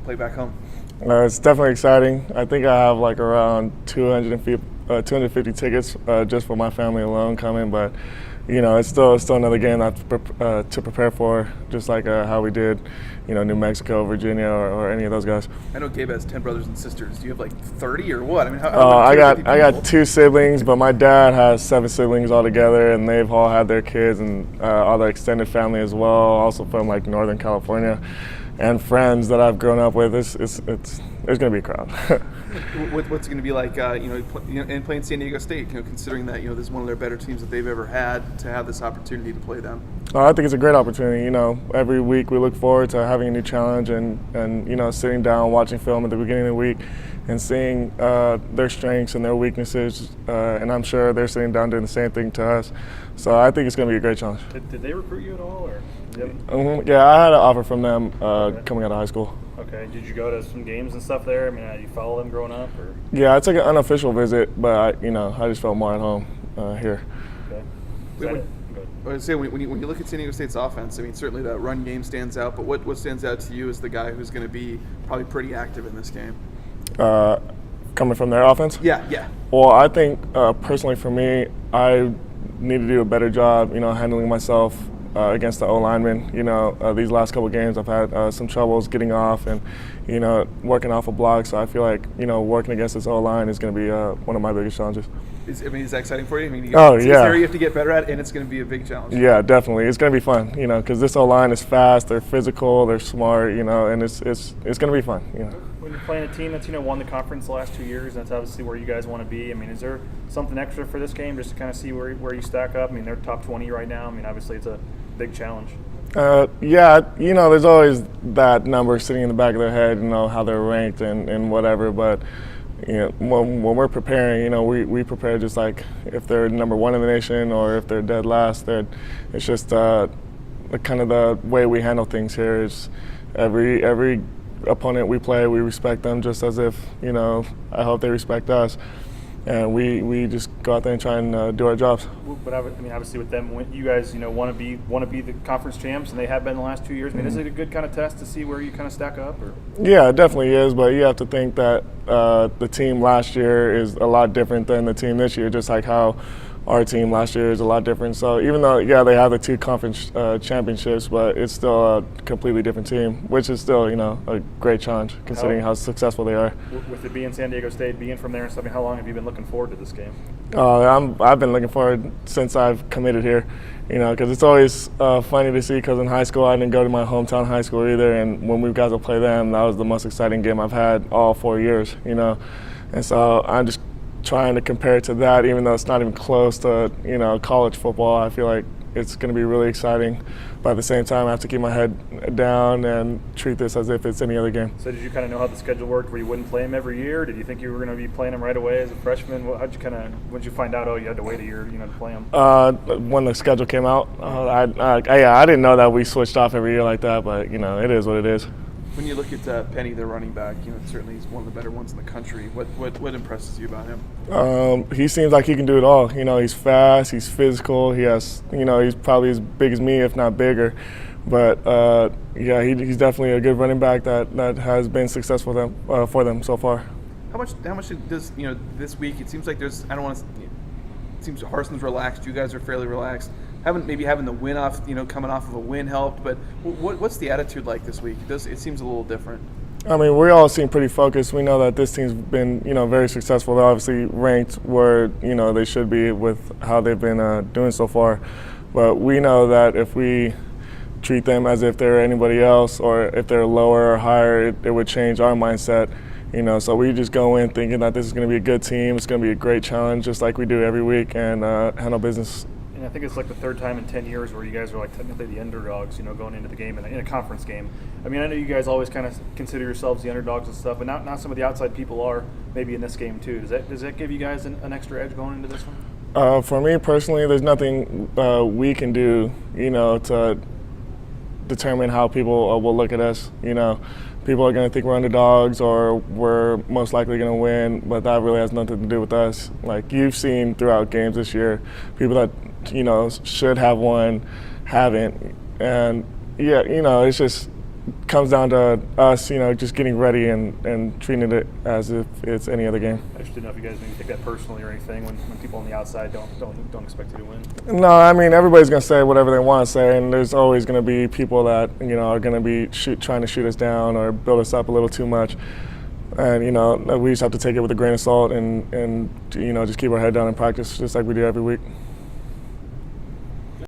play back home? It's definitely exciting. I think I have like around 250 tickets just for my family alone coming, but it's still another game I have to prepare for, just like how we did, New Mexico, Virginia, or any of those guys. I know Gabe has 10 brothers and sisters. Do you have like 30 or what? I mean, I got 2 siblings, but my dad has 7 siblings altogether, and they've all had their kids and all their extended family as well, also from like Northern California, and friends that I've grown up with. There's going to be a crowd. What's it going to be like, and playing San Diego State? Considering that this is one of their better teams that they've ever had, to have this opportunity to play them. I think it's a great opportunity. Every week we look forward to having a new challenge, and sitting down, watching film at the beginning of the week, and seeing their strengths and their weaknesses. And I'm sure they're sitting down doing the same thing to us. So I think it's going to be a great challenge. Did they recruit you at all, or? Yeah, I had an offer from them coming out of high school. Okay. Did you go to some games and stuff there? I mean, you follow them growing up, or? Yeah, I took an unofficial visit, but I just felt more at home here. Okay. I would say when you look at San Diego State's offense, I mean, certainly that run game stands out. But what stands out to you as the guy who's going to be probably pretty active in this game? Coming from their offense? Yeah. Well, I think personally for me, I need to do a better job, handling myself against the O-linemen. These last couple of games I've had some troubles getting off and, working off a block. So I feel like, working against this O-line is going to be one of my biggest challenges. Is that exciting for you? I mean, it's yeah. an area you have to get better at, and it's going to be a big challenge. Yeah, definitely. It's going to be fun, because this O-line is fast, they're physical, they're smart, and it's going to be fun. When you're playing a team that's won the conference the last 2 years, that's obviously where you guys want to be. I mean, is there something extra for this game just to kind of see where you stack up? I mean, they're top 20 right now. I mean, obviously it's a big challenge. Yeah, there's always that number sitting in the back of their head, how they're ranked and whatever, but when we're preparing, we prepare just like if they're number 1 in the nation or if they're dead last. It's just kind of the way we handle things here. Is every opponent we play, we respect them just as if, I hope they respect us. And we just go out there and try and do our jobs. But I mean, obviously with them, you guys, want to be the conference champs, and they have been the last 2 years. I mean, is it a good kind of test to see where you kind of stack up? Or? Yeah, it definitely is. But you have to think that the team last year is a lot different than the team this year, just like how our team last year is a lot different. So even though, they have the 2 conference championships, but it's still a completely different team, which is still, a great challenge considering how successful they are. With it being San Diego State, being from there and stuff, how long have you been looking forward to this game? I've been looking forward since I've committed here, because it's always funny to see, because in high school I didn't go to my hometown high school either, and when we guys will play them, that was the most exciting game I've had all 4 years, and so I'm just trying to compare it to that, even though it's not even close to, college football. I feel like it's going to be really exciting, but at the same time I have to keep my head down and treat this as if it's any other game. So did you kind of know how the schedule worked, where you wouldn't play them every year? Did you think you were going to be playing them right away as a freshman? When did you find out, you had to wait a year, to play them? When the schedule came out, I didn't know that we switched off every year like that, but, it is what it is. When you look at Penny, their running back, certainly he's one of the better ones in the country. What impresses you about him? He seems like he can do it all. He's fast, he's physical, he has, he's probably as big as me, if not bigger. But he's definitely a good running back that has been successful for them so far. How much does this week? It seems like there's it seems Harson's relaxed. You guys are fairly relaxed. Having the win off, coming off of a win helped. But what's the attitude like this week? It seems a little different. I mean, we all seem pretty focused. We know that this team's been, very successful. They're obviously ranked where, they should be with how they've been doing so far. But we know that if we treat them as if they're anybody else, or if they're lower or higher, it would change our mindset. So we just go in thinking that this is going to be a good team. It's going to be a great challenge, just like we do every week, and handle business. And I think it's like the 3rd time in 10 years where you guys are like technically the underdogs, going into the game in a conference game. I mean, I know you guys always kind of consider yourselves the underdogs and stuff, but now some of the outside people are maybe in this game too. Does that give you guys an extra edge going into this one? For me personally, there's nothing we can do, to determine how people will look at us. People are going to think we're underdogs or we're most likely going to win, but that really has nothing to do with us. Like you've seen throughout games this year, people that, should have won haven't. And, it's just comes down to us, just getting ready and treating it as if it's any other game. I just didn't know if you guys maybe take that personally or anything when people on the outside don't expect you to win. No, I mean, everybody's going to say whatever they want to say, and there's always going to be people that, are going to be trying to shoot us down or build us up a little too much. And, we just have to take it with a grain of salt and just keep our head down and practice just like we do every week.